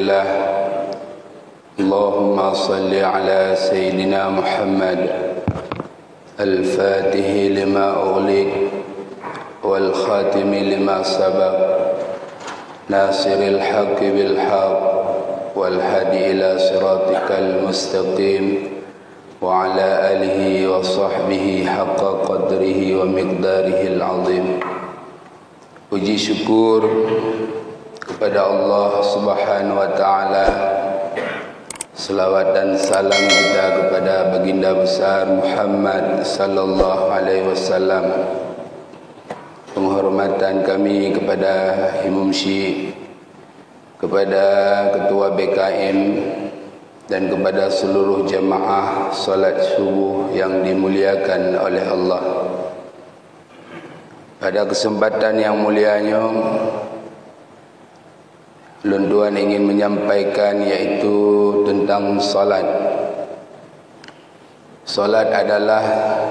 لله. اللهم صل على سيدنا محمد الفاتح لما أغلق والخاتم لما سبق ناصر الحق بالحق والهادي إلى صراطك المستقيم وعلى آله وصحبه حق قدره ومقداره العظيم. Puji syukur kepada Allah Subhanahu wa taala. Selawat dan salam kita kepada baginda besar Muhammad sallallahu alaihi wasallam. Penghormatan kami kepada Imam Syekh, kepada ketua BKM dan kepada seluruh jemaah salat subuh yang dimuliakan oleh Allah. Pada kesempatan yang mulianya, Lunduan ingin menyampaikan yaitu tentang salat. Salat adalah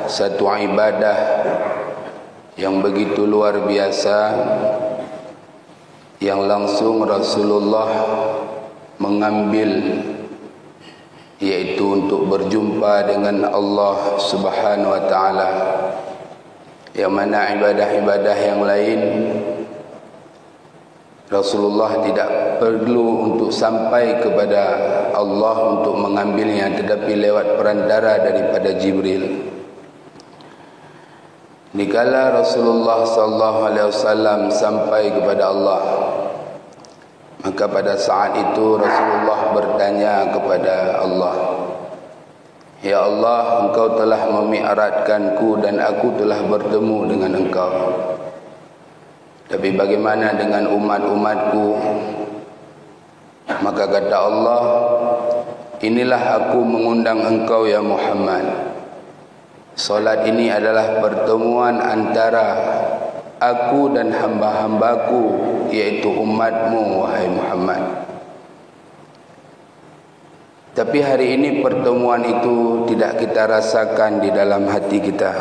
satu ibadah yang begitu luar biasa, yang langsung Rasulullah mengambil, yaitu untuk berjumpa dengan Allah Subhanahu wa taala. Yang mana ibadah-ibadah yang lain Rasulullah tidak perlu untuk sampai kepada Allah untuk mengambilnya, tetapi lewat perantara daripada Jibril. Dikala Rasulullah sallallahu alaihi wasallam sampai kepada Allah, maka pada saat itu Rasulullah bertanya kepada Allah, "Ya Allah, Engkau telah memi'radkanku dan aku telah bertemu dengan Engkau. Tapi bagaimana dengan umat-umatku?" Maka kata Allah, "Inilah aku mengundang engkau ya Muhammad. Salat ini adalah pertemuan antara aku dan hamba-hambaku, yaitu umatmu wahai Muhammad. Tapi hari ini pertemuan itu tidak kita rasakan di dalam hati kita.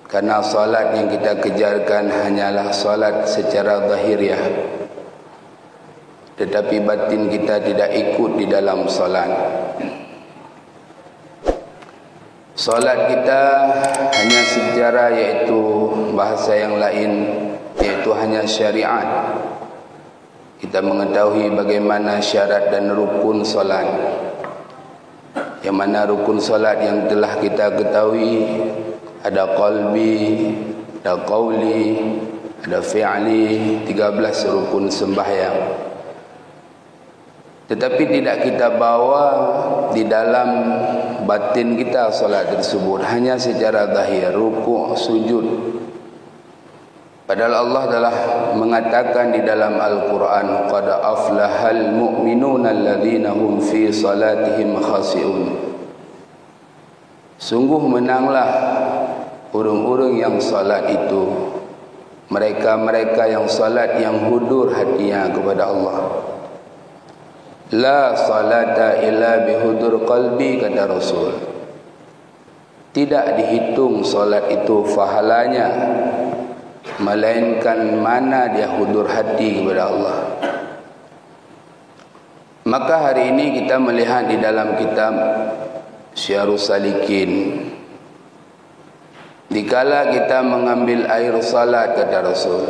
Karena salat yang kita kejarkan hanyalah salat secara zahiriah. Tetapi batin kita tidak ikut di dalam salat. Salat kita hanya secara, yaitu bahasa yang lain, yaitu hanya syariat. Kita mengetahui bagaimana syarat dan rukun salat. Yang mana rukun salat yang telah kita ketahui, ada qalbi, ada qauli, ada fi'li, 13 rukun sembahyang. Tetapi tidak kita bawa di dalam batin kita salat tersebut, hanya secara zahir, rukuk, sujud. Padahal Allah telah mengatakan di dalam Al-Quran, "Qad aflahal mu'minuna alladhina hum fi salatihim khashi'un." Sungguh menanglah orang-orang yang salat itu, mereka-mereka yang salat yang hudur hatinya kepada Allah. La salata illa bihudur qalbi, kata Rasul. Tidak dihitung salat itu pahalanya, melainkan mana dia hudur hati kepada Allah. Maka hari ini kita melihat di dalam kitab Syiarus Salikin, dikala kita mengambil air salat, kata Rasul,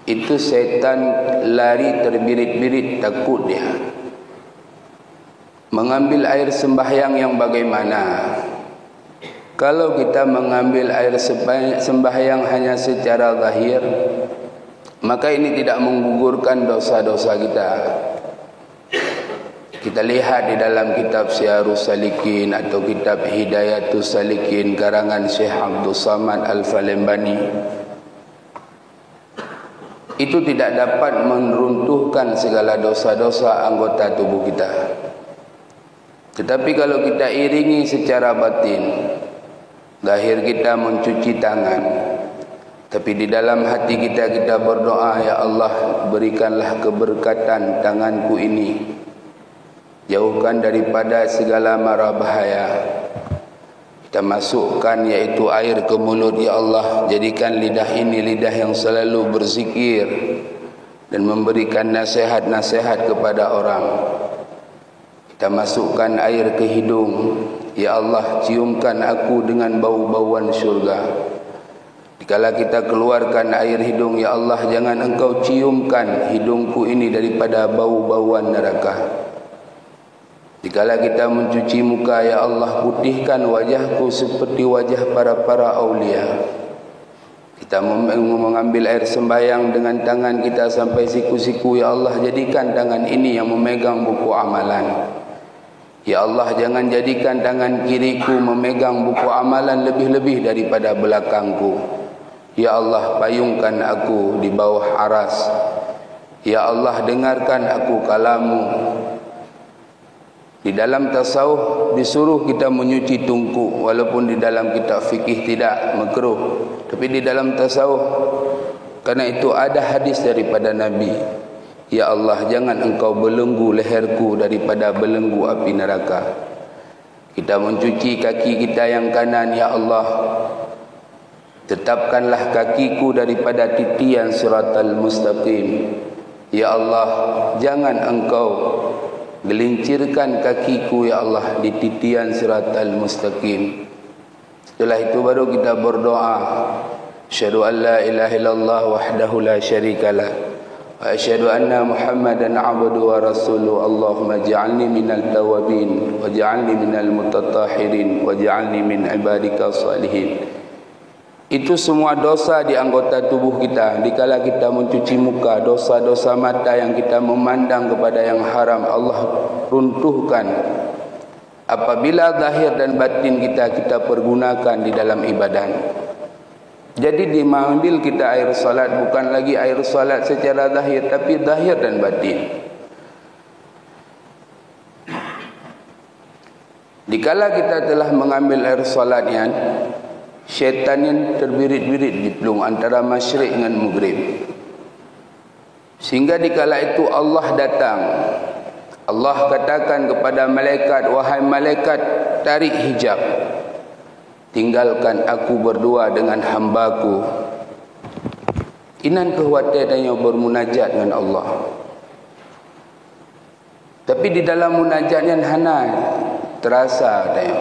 itu setan lari terbirit-birit, takut dia. Mengambil air sembahyang yang bagaimana? Kalau kita mengambil air sembahyang hanya secara zahir, maka ini tidak menggugurkan dosa-dosa kita. Kita lihat di dalam kitab Syiarus Salikin atau kitab Hidayatus Salikin karangan Syekh Abdul Samad Al-Falembani, itu tidak dapat meruntuhkan segala dosa-dosa anggota tubuh kita. Tetapi kalau kita iringi secara batin, zahir kita mencuci tangan, tapi di dalam hati kita berdoa, "Ya Allah, berikanlah keberkatan tanganku ini, jauhkan daripada segala mara bahaya." Kita masukkan yaitu air ke mulut, "Ya Allah, jadikan lidah ini lidah yang selalu berzikir, dan memberikan nasihat-nasihat kepada orang. Kita masukkan air ke hidung, ya Allah, ciumkan aku dengan bau-bauan syurga. Dikala kita keluarkan air hidung, ya Allah, jangan engkau ciumkan hidungku ini daripada bau-bauan neraka. Dikala kita mencuci muka, ya Allah, putihkan wajahku seperti wajah para aulia. Kita mengambil air sembahyang dengan tangan kita sampai siku-siku, ya Allah, jadikan tangan ini yang memegang buku amalan. Ya Allah, jangan jadikan tangan kiriku memegang buku amalan lebih-lebih daripada belakangku. Ya Allah, payungkan aku di bawah aras. Ya Allah, dengarkan aku kalamu. Di dalam tasawuf disuruh kita menyuci tungku, walaupun di dalam kitab fikih tidak, makruh. Tapi di dalam tasawuf, karena itu ada hadis daripada Nabi. Ya Allah, jangan engkau belenggu leherku daripada belenggu api neraka. Kita mencuci kaki kita yang kanan, ya Allah, tetapkanlah kakiku daripada titian siratal mustaqim. Ya Allah, jangan engkau gelincirkan kakiku, ya Allah, di titian siratal mustaqim. Setelah itu baru kita berdoa, asyhadu an la ilaha illallah wahdahu la syarikalah wa asyhadu anna muhammadan abduhu wa rasuluhu. Allahumma ja'alni minal tawabin wa ja'alni minal mutatahhirin wa ja'alni min ibadika salihin. Itu semua dosa di anggota tubuh kita. Dikala kita mencuci muka, dosa-dosa mata yang kita memandang kepada yang haram, Allah runtuhkan. Apabila zahir dan batin kita pergunakan di dalam ibadah. Jadi diambil kita air salat, bukan lagi air salat secara zahir, tapi zahir dan batin. Dikala kita telah mengambil air salatnya, syaitan yang terbirit-birit di pelung antara masyrik dengan maghrib. Sehingga dikala itu Allah datang. Allah katakan kepada malaikat, wahai malaikat, tarik hijab. Tinggalkan aku berdua dengan hambaku. Inan kekhawatirnya bermunajat dengan Allah. Tapi di dalam munajatnya hana terasa tanya.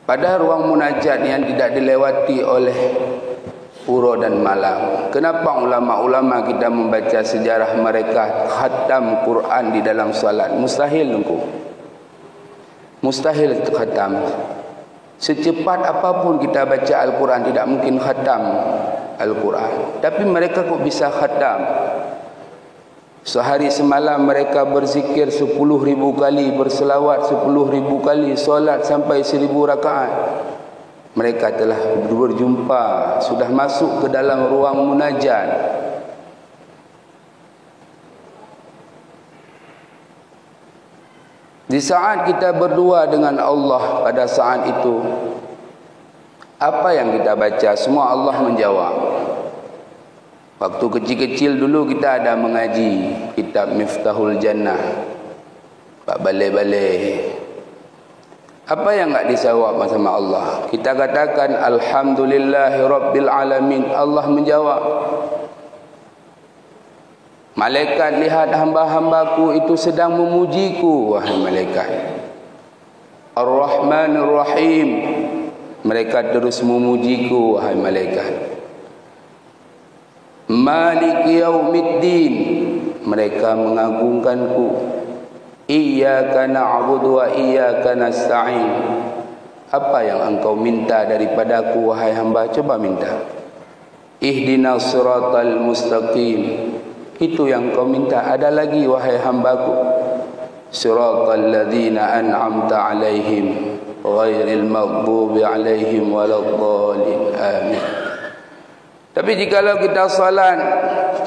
Pada ruang munajat yang tidak dilewati oleh pura dan malam. Kenapa ulama-ulama kita membaca sejarah mereka khatam Quran di dalam salat? Mustahil nunggu. Mustahil khatam. Secepat apapun kita baca Al-Quran, tidak mungkin khatam Al-Quran. Tapi mereka kok bisa khatam? Sehari semalam mereka berzikir 10.000 kali, berselawat 10.000 kali, solat sampai 1.000 rakaat. Mereka telah berjumpa, sudah masuk ke dalam ruang munajat. Di saat kita berdua dengan Allah pada saat itu, apa yang kita baca, semua Allah menjawab. Waktu kecil-kecil dulu kita ada mengaji kitab Miftahul Jannah, Pak balik-balik. Apa yang enggak dijawab sama Allah? Kita katakan alhamdulillahi rabbil alamin, Allah menjawab. Malaikat lihat hamba-hambaku itu sedang memujiku, wahai malaikat. Ar-Rahmanir Rahim, mereka terus memujiku, wahai malaikat. Maliki yaumiddin, mereka mengagungkanku. Iyyaka na'budu wa iyyaka nasta'in. Apa yang engkau minta daripadaku, wahai hamba? Coba minta. Ihdinas siratal mustaqim. Itu yang kau minta. Ada lagi, wahai hambaku. Siratal ladzina an'amta alaihim ghairil maghdubi alaihim waladdallin. Amin. Tapi jikalau kita salat,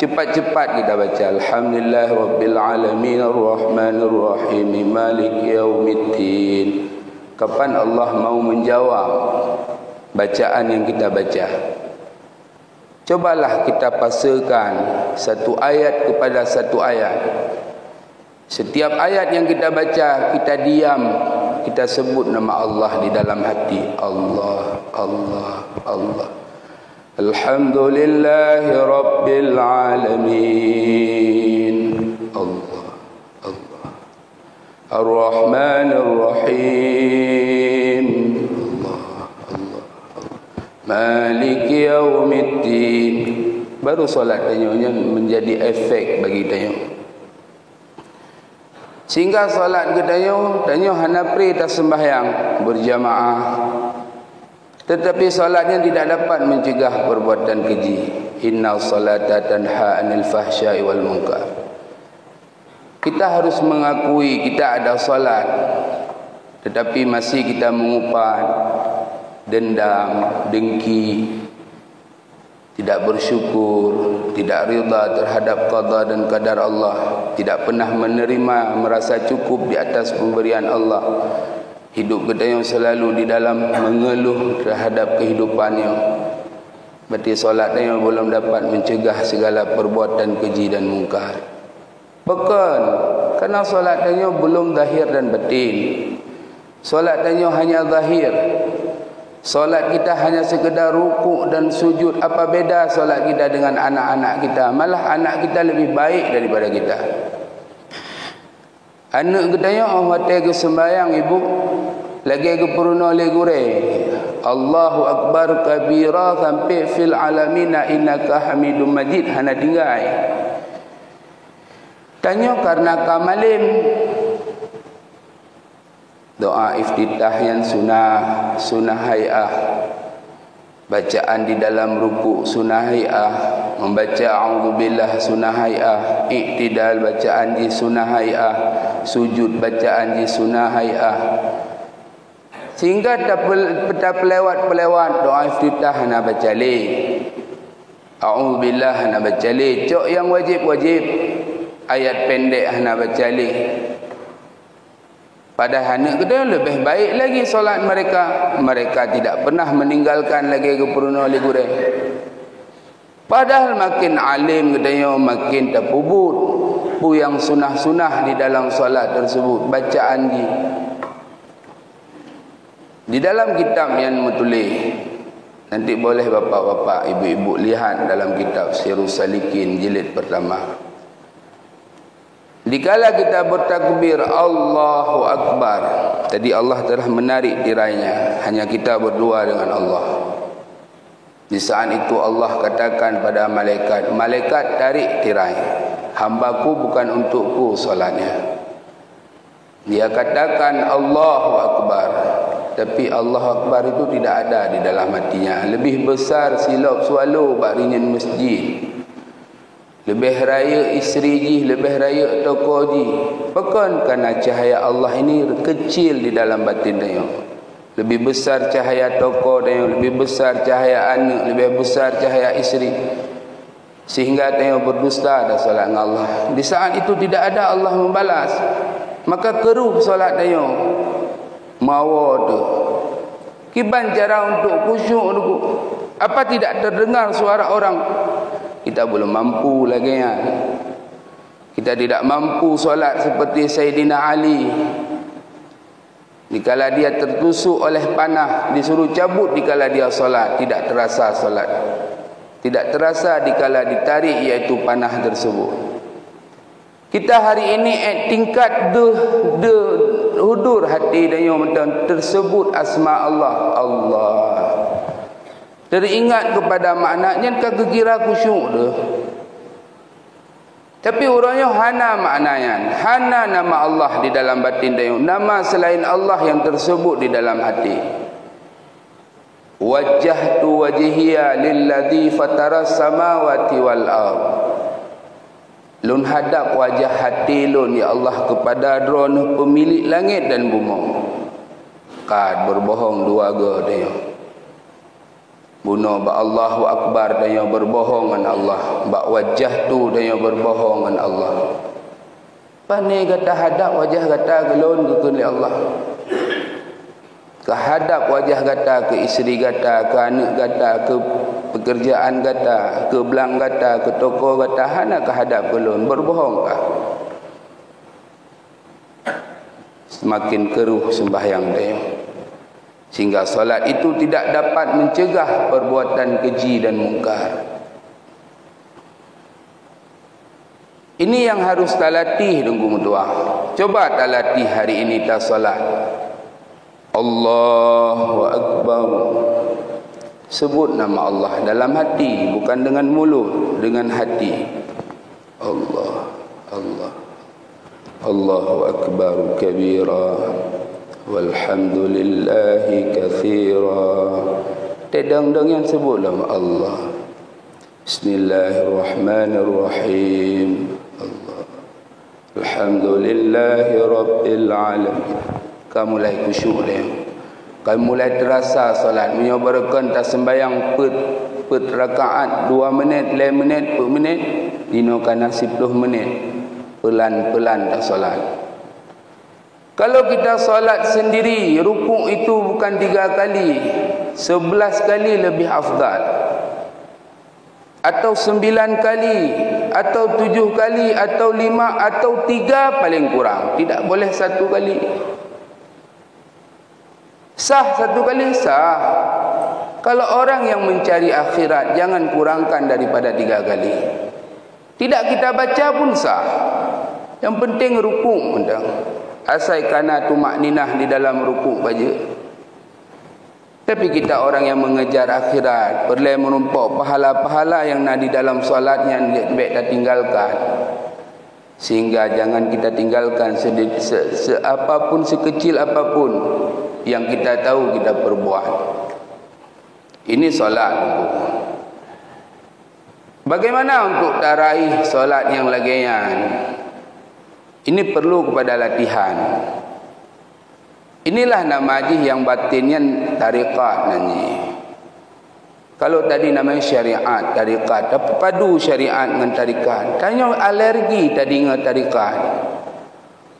cepat-cepat kita baca alhamdulillah rabbil alamin arrahmanir rahim maliki yaumiddin. Kapan Allah mau menjawab bacaan yang kita baca? Cobalah kita pasakan satu ayat kepada satu ayat. Setiap ayat yang kita baca, kita diam, kita sebut nama Allah di dalam hati. Allah, Allah, Allah. Alhamdulillahi Rabbil Alamin. Allah, Allah. Ar-Rahmanir Rahim. Allah, Allah, Allah. Maliki Yaumiddin. Baru solat tanyanya menjadi efek bagi tanya. Sehingga solat ke tanya hanapri tak sembahyang berjamaah. Tetapi solatnya tidak dapat mencegah perbuatan keji. Inna salata tanha 'anil fahsya'i wal munkar. Kita harus mengakui kita ada solat, tetapi masih kita mengumpat dendam, dengki, tidak bersyukur, tidak rida terhadap qada dan qadar Allah, tidak pernah menerima, merasa cukup di atas pemberian Allah. Hidup kita yang selalu di dalam mengeluh terhadap kehidupannya. Berarti solatnya yang belum dapat mencegah segala perbuatan keji dan mungkar. Bahkan kerana solatnya belum zahir dan batin. Solatnya hanya zahir. Solat kita hanya sekedar rukuk dan sujud. Apa beda solat kita dengan anak-anak kita? Malah anak kita lebih baik daripada kita. Anak kita yang hotel ke sembahyang ibu, lagi ke peruna le gure. Allahu akbar kabira sampai fil alamina innaka hamidum majid hana tinggal. Tanya karena kamalim. Doa iftitah yang sunnah hay'ah. Bacaan di dalam ruku' sunnah hay'ah. Membaca a'udzubillah sunnah hay'ah. Iktidal bacaan di sunnah hay'ah. Sujud bacaan di sunnah hay'ah. Sehingga tak pelewat doa iftitah hana baca le. A'udzubillah hana baca le. Cok yang wajib-wajib. Ayat pendek hana baca le. Padahal anak kita lebih baik lagi solat mereka. Mereka tidak pernah meninggalkan lagi keperluan oleh gurih. Padahal makin alim kita makin terpubut. Pu yang sunah-sunah di dalam solat tersebut. Bacaan di dalam kitab yang menulis. Nanti boleh bapak-bapak, ibu-ibu lihat dalam kitab Sirus Salikin jilid pertama. Dikala kita bertakbir Allahu Akbar, tadi Allah telah menarik tirainya, hanya kita berdua dengan Allah. Di saat itu Allah katakan pada malaikat, malaikat tarik tirai, hambaku bukan untukku solatnya. Dia katakan Allahu Akbar, tapi Allahu Akbar itu tidak ada di dalam hatinya. Lebih besar silap sualu baringan masjid. Lebih raya isteri ji, lebih raya toko ji. Bahkan kerana cahaya Allah ini kecil di dalam batin dia. Lebih besar cahaya toko dia, lebih besar cahaya anak, lebih besar cahaya isteri. Sehingga dia berdusta dan solat dengan Allah. Di saat itu tidak ada Allah membalas. Maka keruh solat dia. Mawa tu. Kiban cara untuk khusyuk tu. Apa tidak terdengar suara orang? Kita belum mampu lagi ya. Kita tidak mampu solat seperti Sayyidina Ali. Dikala dia tertusuk oleh panah, disuruh cabut dikala dia solat, tidak terasa solat. Tidak terasa dikala ditarik iaitu panah tersebut. Kita hari ini tingkat hudur hati dan yang tersebut asma Allah. Allah. Teringat kepada maknanya kekira khusyuk tu. Tapi orangnya hana maknanya, hana nama Allah di dalam batin dia, nama selain Allah yang tersebut di dalam hati. Wajjahtu wajhiya lilladzi fataras samawati wal ard. Lun hadap wajah hati lun ya Allah kepada drone pemilik langit dan bumi. Kad berbohong dua ga dia. Bunuh ba Allahu Akbar dan yang berbohong dengan Allah. Ba wajah tu dan yang berbohong dengan Allah. Pani kata hadap wajah kata gelon ke Allah. Kehadap wajah kata ke isteri kata, ke anak kata, ke pekerjaan kata, ke belang kata, ke toko kata, hana kehadap gelon berbohongkah? Semakin keruh sembahyang dia. sehingga solat itu tidak dapat mencegah perbuatan keji dan mungkar. Ini yang harus ta latih dengku mutuah. Coba ta latih hari ini ta solat. Allahu Akbar. Sebut nama Allah dalam hati, bukan dengan mulut, dengan hati. Allah, Allah. Allahu Akbar kabira. Walhamdulillahi kathira. Tedang-dang yang sebut nama Allah. Bismillahirrahmanirrahim. Allah. Alhamdulillahi rabbil alamin. Kamu mulai khusyuk dia. Kamu mulai terasa solat. Menyobarkan tak sembayang per rakaat 2 minit, 5 minit, per minit. Dinokan 10 menit. Pelan-pelan tak solat. Kalau kita solat sendiri, rukuk itu bukan 3 kali, 11 kali lebih afdal. Atau 9 kali, atau 7 kali, atau 5, atau 3 paling kurang. Tidak boleh 1 kali. Sah 1 kali, sah. Kalau orang yang mencari akhirat, jangan kurangkan daripada 3 kali. Tidak kita baca pun sah. Yang penting rukuk undang. Asai kana tumakninah di dalam rukuk baca. Tapi kita orang yang mengejar akhirat, perlu menumpuk pahala-pahala yang ada di dalam solatnya, baik kita tinggalkan. Sehingga jangan kita tinggalkan apapun, sekecil apapun yang kita tahu kita perbuat. Ini solat. Bagaimana untuk taraih solat yang lagian? Ini perlu kepada latihan. Inilah nama haji yang batinnya tariqat nanti. Kalau tadi namanya syariat, tariqat, apa padu syariat dengan tariqat? Tanya alergi tadi dengan tariqat.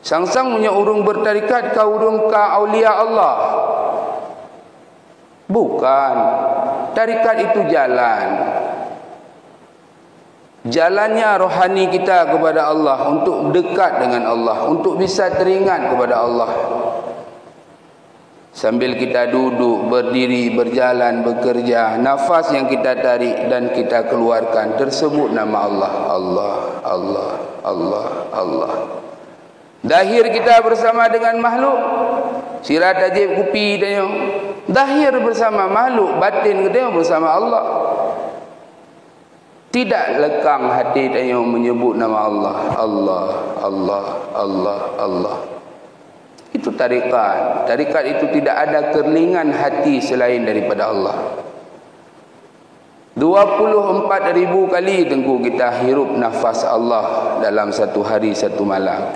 Sang-sang punya urung bertariqat, kau urung ka aulia Allah. Bukan. Tariqat itu jalan. Jalannya rohani kita kepada Allah, untuk dekat dengan Allah, untuk bisa teringat kepada Allah. Sambil kita duduk, berdiri, berjalan, bekerja, nafas yang kita tarik dan kita keluarkan, tersebut nama Allah. Allah, Allah, Allah, Allah. Dahir kita bersama dengan makhluk. Sirat ajib kupi tanya. Dahir bersama makhluk, batin kita bersama Allah. Tidak lekang hati tanya menyebut nama Allah. Allah, Allah, Allah, Allah. Itu tarikat. Tarikat itu tidak ada kerlingan hati selain daripada Allah. 24,000 kali tengku kita hirup nafas Allah dalam satu hari, satu malam.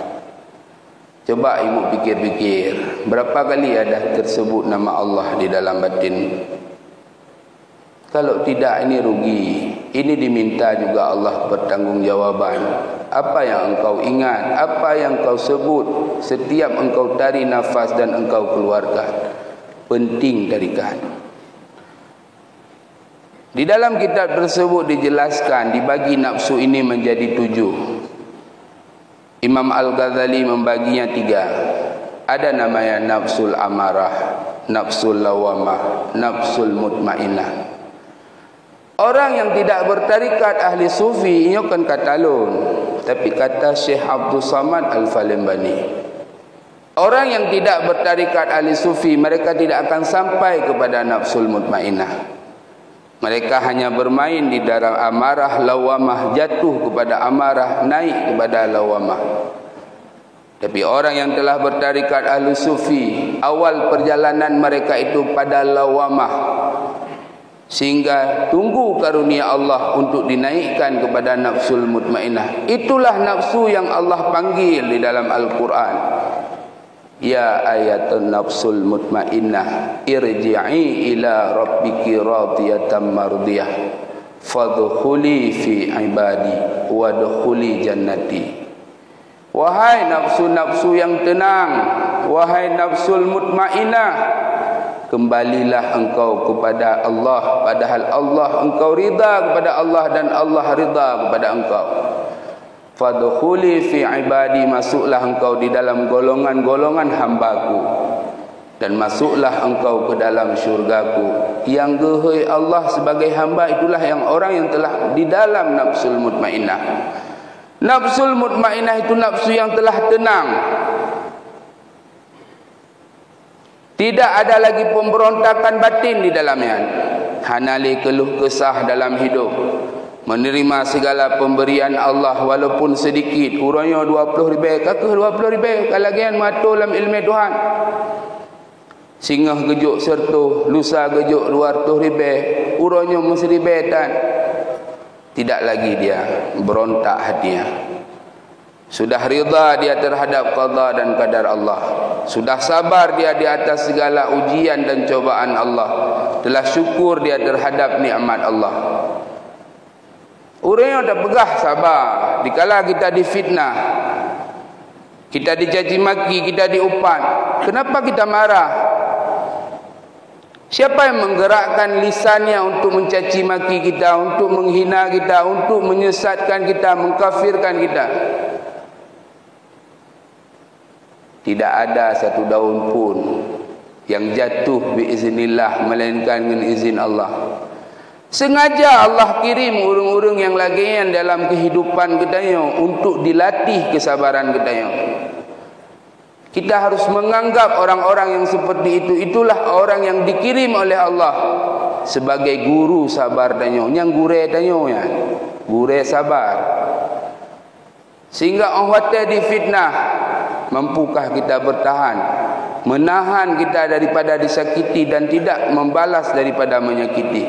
Coba ibu fikir-fikir, berapa kali ada tersebut nama Allah di dalam batin? Kalau tidak, ini rugi. Ini diminta juga Allah bertanggungjawab. Apa yang engkau ingat, apa yang engkau sebut, setiap engkau tarik nafas dan engkau keluarkan, penting tarikan. Di dalam kitab tersebut dijelaskan, dibagi nafsu ini menjadi 7. Imam Al-Ghazali membaginya 3. Ada namanya nafsul amarah, nafsul lawamah, nafsul mutmainah. Orang yang tidak bertarikat ahli sufi ini kan kata lun, tapi kata Syekh Abdul Samad Al-Falembani, orang yang tidak bertarikat ahli sufi, mereka tidak akan sampai kepada nafsul mutmainah. Mereka hanya bermain di dalam amarah, lawamah, jatuh kepada amarah, naik kepada lawamah. Tapi orang yang telah bertarikat ahli sufi, awal perjalanan mereka itu pada lawamah, sehingga tunggu karunia Allah untuk dinaikkan kepada nafsul mutmainah. Itulah nafsu yang Allah panggil di dalam Al-Quran. Ya ayatun nafsul mutmainah, irji'i ila rabbiki radiyatan mardiyah, fadkhuli fi ibadi wadkhuli jannati. Wahai nafsu-nafsu yang tenang, wahai nafsul mutmainah, kembalilah engkau kepada Allah, padahal Allah engkau rida kepada Allah dan Allah rida kepada engkau. Fadkhuli fi ibadi, masuklah engkau di dalam golongan-golongan hambaku. dan masuklah engkau ke dalam syurgaku. Yang gehoi Allah sebagai hamba itulah yang orang yang telah di dalam nafsul mutmainnah. Nafsul mutmainnah itu nafsu yang telah tenang. Tidak ada lagi pemberontakan batin di dalamnya. Hanali keluh kesah dalam hidup, menerima segala pemberian Allah walaupun sedikit. Urangnya 20 ribu, kakak 20 ribu kalagian matul dalam ilmu Tuhan. Singah gejuk sertu, lusa gejuk 200 ribu, urangnya mesribetan. Tidak lagi dia berontak hatinya. Sudah rida dia terhadap qada dan qadar Allah. Sudah sabar dia di atas segala ujian dan cobaan Allah. Telah syukur dia terhadap nikmat Allah. Orang yang dah pegah sabar. Dikala kita difitnah, kita dicaci maki, kita diupan, kenapa kita marah? Siapa yang menggerakkan lisannya untuk mencaci maki kita, untuk menghina kita, untuk menyesatkan kita, mengkafirkan kita? Tidak ada satu daun pun yang jatuh biiznillah melainkan dengan izin Allah. Sengaja Allah kirim urung-urung yang lagian dalam kehidupan kita untuk dilatih kesabaran kita. Kita harus menganggap orang-orang yang seperti itu, itulah orang yang dikirim oleh Allah sebagai guru sabar danyo, yang gure danyo ya, gure sabar. Sehingga orang difitnah, mampukah kita bertahan, menahan kita daripada disakiti dan tidak membalas daripada menyakiti?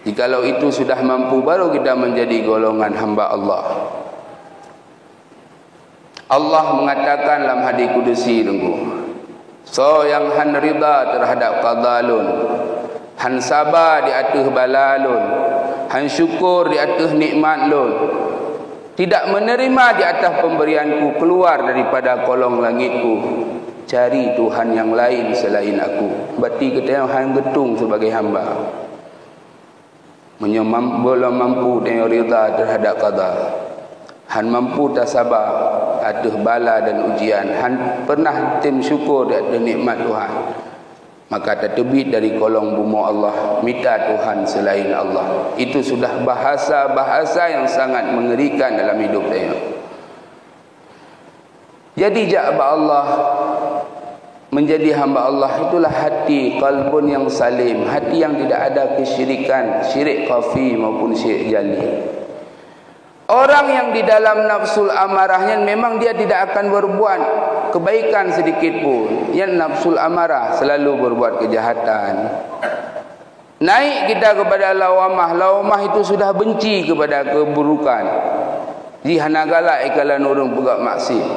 Jikalau itu sudah mampu, baru kita menjadi golongan hamba Allah. Allah mengatakan dalam hadis kudusi tunggu, so yang han rida terhadap qadalun, han sabar di atas balalun, han syukur di atas nikmat lun, tidak menerima di atas pemberianku, keluar daripada kolong langitku, cari Tuhan yang lain selain aku. Berarti kita yang han getung sebagai hamba, belum mampu dengan rida terhadap qada, han mampu tak sabar atas bala dan ujian, han pernah tim syukur di atas nikmat Tuhan, maka terbit dari kolong bumo Allah, minta Tuhan selain Allah. Itu sudah bahasa-bahasa yang sangat mengerikan dalam hidup saya. Jadi hamba Allah, menjadi hamba Allah itulah hati qalbun yang salim, hati yang tidak ada kesyirikan, syirik khafi maupun syirik jali. Orang yang di dalam nafsul amarahnya memang dia tidak akan berbuat kebaikan sedikit pun. Yang nafsul amarah selalu berbuat kejahatan. Naik kita kepada lawamah, lawamah itu sudah benci kepada keburukan. Jihanagala ikalan urung pegak maksiat.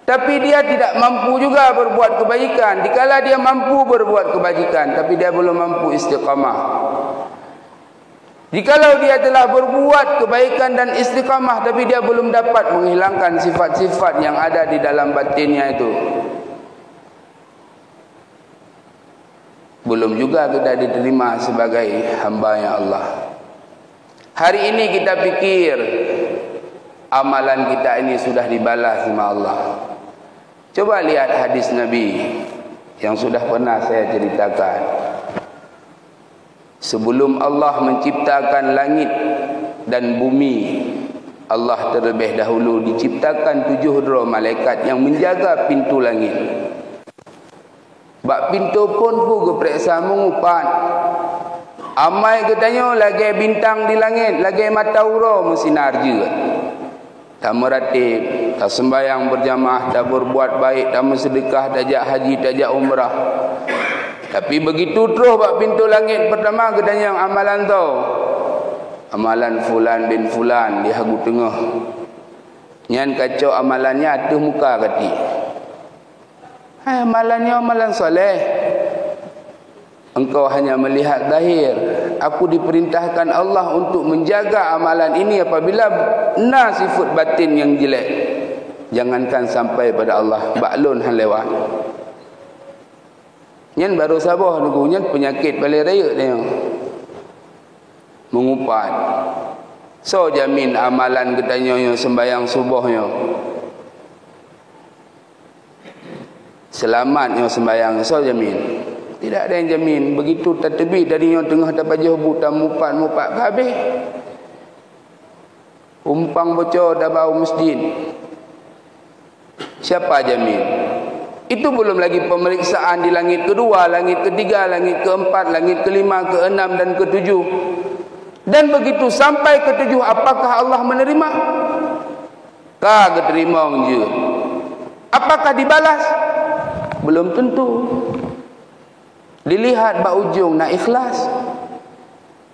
Tapi dia tidak mampu juga berbuat kebaikan. Dikala dia mampu berbuat kebajikan, tapi dia belum mampu istiqamah. Jikalau dia telah berbuat kebaikan dan istiqamah, tapi dia belum dapat menghilangkan sifat-sifat yang ada di dalam batinnya itu, belum juga kita diterima sebagai hamba-Nya Allah. Hari ini kita pikir amalan kita ini sudah dibalas sama Allah. Coba lihat hadis Nabi yang sudah pernah saya ceritakan. Sebelum Allah menciptakan langit dan bumi, Allah terlebih dahulu diciptakan 7 malaikat yang menjaga pintu langit. Bak pintu pun keperiksa mengupan. Amai katanya lagi bintang di langit, lagi mata ura bersinar juga. Tak meratib, tak sembahyang berjamaah, tak berbuat baik, tak bersedekah, tak ajak haji, tak ajak umrah. Tapi begitu terus bak pintu langit pertama katanya yang amalan tau, amalan fulan bin fulan di hagu tengah. Nyan kacau amalannya atas muka kati. Hai, amalannya amalan soleh. Engkau hanya melihat zahir. Aku diperintahkan Allah untuk menjaga amalan ini apabila na sifat batin yang jelek. Jangankan sampai pada Allah, baklun han lewat. Nyan baru sabar nunggu, nyan penyakit balik raya dia mengupat. So jamin amalan katanya sembahyang subuhnya, selamat yang sembahyang. So jamin. Tidak ada yang jamin. Begitu tertebik dari yang tengah dapat jauh buta mupat habis. Umpang bocor dah bau masjid. Siapa jamin? Itu belum lagi pemeriksaan di langit kedua, langit ketiga, langit keempat, langit kelima, keenam dan ketujuh. Dan begitu sampai ketujuh, apakah Allah menerima? Kagak terima je. Apakah dibalas? Belum tentu. Dilihat bak ujung nak ikhlas.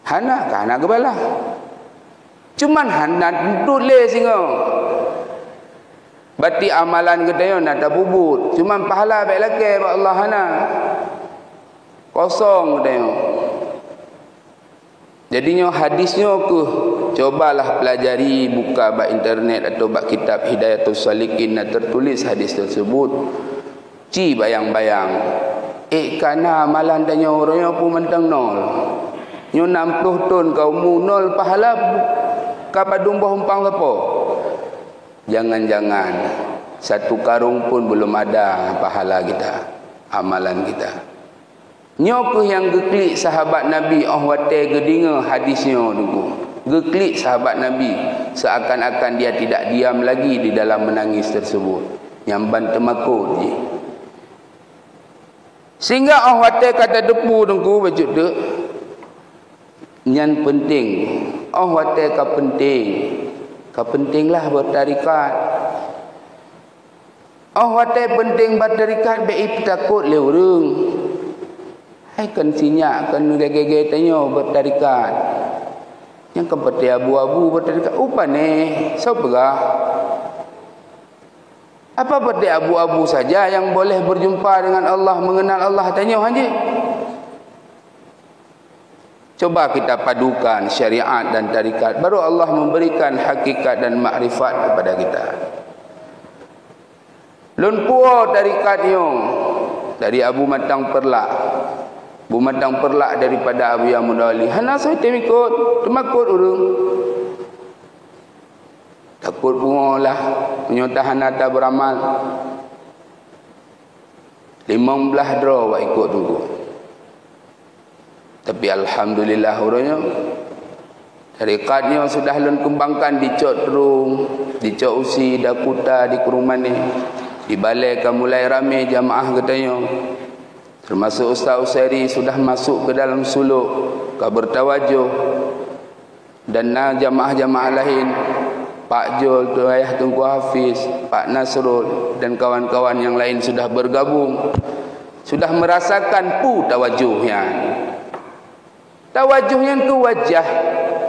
Hana kana kebalah. Cuman hana tentu le singo. Berarti amalan kita nak tak bubut. Cuman pahala baik lagi bak Allah hana. Kosong kita. Jadinya hadisnya ke cobalah pelajari, buka bak internet atau bak kitab Hidayatus Salikin, tertulis hadis tersebut. Ci bayang-bayang. Kerana amalan tanya orangnya pun mentang nol. Nyo 60 ton kau mu nol pahala kapadung umpang lepo. Jangan-jangan satu karung pun belum ada pahala kita, amalan kita. Nyo yang geklik sahabat Nabi wate gedinga hadisnya tunggu. Geklik sahabat Nabi seakan-akan dia tidak diam lagi di dalam menangis tersebut. Nyamban temakut je. Sehingga wate kata depu tunggu baju dek. Nyan penting. Wate ka penting. Ka pentinglah bertarikat. Wate penting bertarikat baik takut le urang. Hai kan sinyak kan gege tanya bertarikat. Yang kepeti abu-abu bertarikat upane sabarah. Apa berarti abu-abu saja yang boleh berjumpa dengan Allah, mengenal Allah? Tanya haji. Coba kita padukan syariat dan tarikat, baru Allah memberikan hakikat dan makrifat kepada kita. Lunpuo tarikatnya dari Abu Matang Perlak. Abu Matang Perlak daripada Abu Yang Mudali. Hana saya temikut, temakut urung. Takut pungolah menyutahan nata beramal. 15 draw wak ikut tunggu. Tapi alhamdulillah orangnya tarikatnya sudah lun kembangkan di Cok Terung, di Cok Usi, Dakuta, di Kurumane. Di balai kan mulai ramai jamaah katanya. Termasuk Ustaz Usairi sudah masuk ke dalam suluk, ke bertawajuh. Dan jamaah-jamaah lain, Pak Jol, Ayah Tunku Hafiz, Pak Nasrul dan kawan-kawan yang lain sudah bergabung. Sudah merasakan tawajuhnya. Tawajuhnya ke wajah.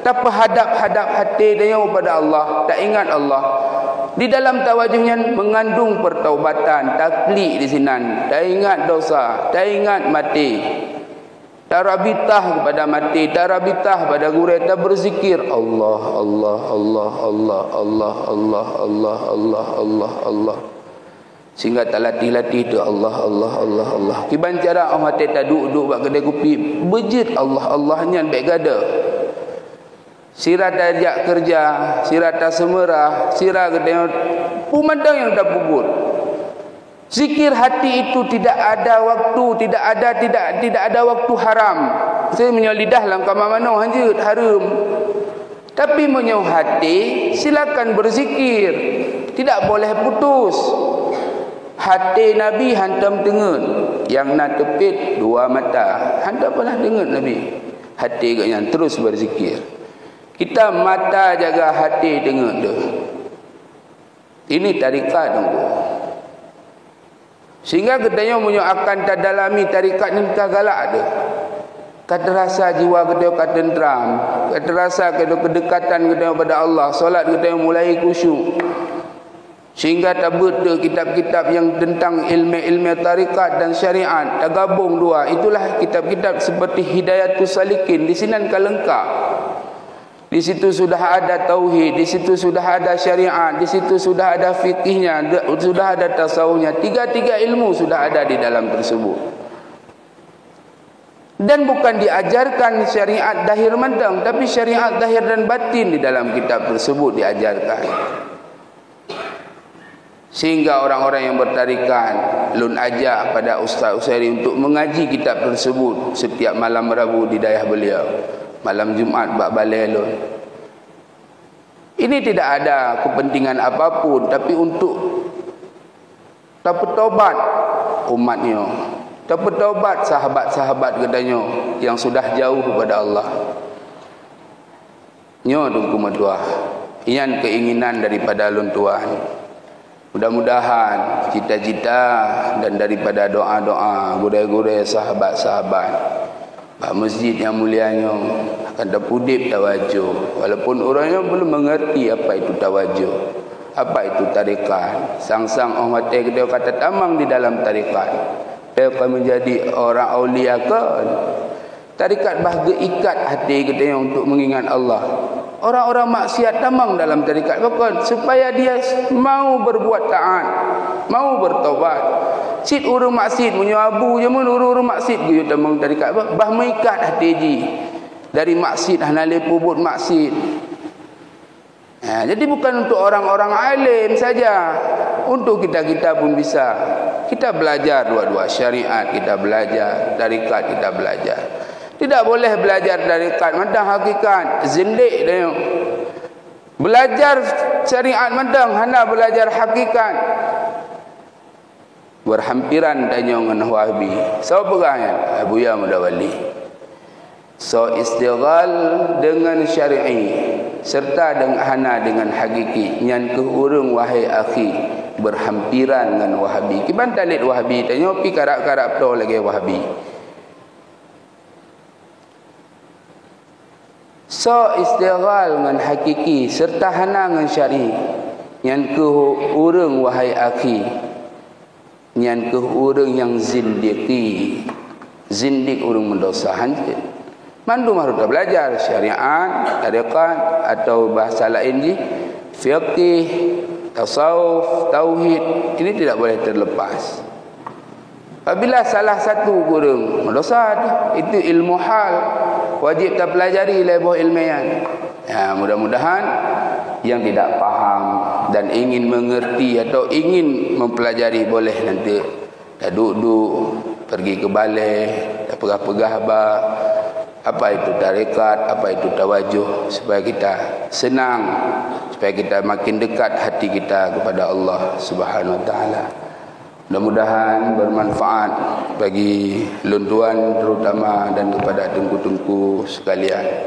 Tak hadap-hadap hati dia kepada Allah. Tak ingat Allah. Di dalam tawajuhnya mengandung pertaubatan, taklik di sini. Tak ingat dosa, tak ingat mati. Tarabitah kepada mati, tarabitah pada gurih, tak berzikir Allah, Allah, Allah, Allah, Allah, Allah, Allah, Allah, Allah, Allah. Sehingga tak latih-latih tu Allah, Allah, Allah, Allah. Kiban cara orang mati tak duduk bak kedai kopi, bejit Allah, Allahnya baik gada. Sirah tajak kerja, sirah tak semerah, sirah kedai pemandang yang tak bubur. Zikir hati itu tidak ada waktu, tidak ada waktu haram. Saya menyolidah dalam kamar mana hanjut haram. Tapi menyau hati silakan berzikir. Tidak boleh putus. Hati Nabi hantam tengen, yang nak tepit dua mata. Hantam pernah dengar Nabi. Hati yang terus berzikir. Kita mata jaga hati dengar tu. Ini tarikat tunggu. Sehingga katanya punya akan terdalami tarikat ni kita galak ada. Kata rasa jiwa kita kata tentram, kata rasa kita kedekatan kita kepada Allah, solat kita mulai khusyuk. Sehingga tabut kitab-kitab yang tentang ilmu-ilmu tarikat dan syariat, tergabung dua. Itulah kitab-kitab seperti Hidayatus Salikin. Di sini kan lengkap. Di situ sudah ada tauhid, di situ sudah ada syariat, di situ sudah ada fikihnya, sudah ada tasawufnya. Tiga-tiga ilmu sudah ada di dalam tersebut. Dan bukan diajarkan syariat zahir mentang, tapi syariat zahir dan batin di dalam kitab tersebut diajarkan. Sehingga orang-orang yang bertarikan lun ajak pada Ustaz Usairi untuk mengaji kitab tersebut setiap malam Rabu di dayah beliau, malam Jumaat bak balai lun. Ini tidak ada kepentingan apapun, tapi untuk bertobat umatnya, bertobat sahabat-sahabat katanya yang sudah jauh kepada Allah. Nyo dungku matua, ian keinginan daripada lun tuan. Mudah-mudahan cita-cita dan daripada doa-doa gudai-gudai sahabat-sahabat bah masjid yang mulianya akan terpudip tawajuh, walaupun orangnya belum mengerti apa itu tawajuh, apa itu tarikat. Sang-sang orang mati dia kata tamang di dalam tarikat, dia akan menjadi orang aulia kan. Tarikat bah ikat hati kita untuk mengingat Allah. Orang-orang maksiat tamang dalam tarikat bukan supaya dia mau berbuat taat, mau bertobat. Sid urung maksiat menyabu je mun urung maksiat gue tamang tarikat bah mengikat hati ji dari maksiat hanale pubut maksiat. Jadi bukan untuk orang-orang alim saja, untuk kita-kita pun bisa. Kita belajar dua-dua syariat, kita belajar tarikat, kita belajar. Tidak boleh belajar tarikat madang hakikat, zindik dia. Belajar syariat madang hana belajar hakikat. Berhampiran tanya dengan Wahabi. So pegangan Abu Ya Mudawali. So istighal dengan syar'i serta dengan hana dengan hakiki nyan ke urang wahai akhi berhampiran dengan Wahabi. Kiban talit Wahabi tanya pi karak-karak to lagi Wahabi. So istighal dengan hakiki serta hana dengan syar'i nyan ke urang wahai akhi nyan ke urang yang zindiki, zindik urang mendosa hancur. Mandu harus belajar syariat, tarikat atau bahasa lain ji, fiqh, tasawuf, tauhid, ini tidak boleh terlepas. Apabila salah satu kurang mendosa, itu ilmu hal, wajib kita pelajari lebuh ilmiah. Ya, mudah-mudahan yang tidak paham dan ingin mengerti atau ingin mempelajari boleh nanti dah duduk, pergi ke balai, dah pegah-pegah apa itu tarikat, apa itu tawajuh, supaya kita senang, supaya kita makin dekat hati kita kepada Allah Subhanahu wa taala. Mudah-mudahan bermanfaat bagi luntuan terutama dan kepada tengku-tengku sekalian.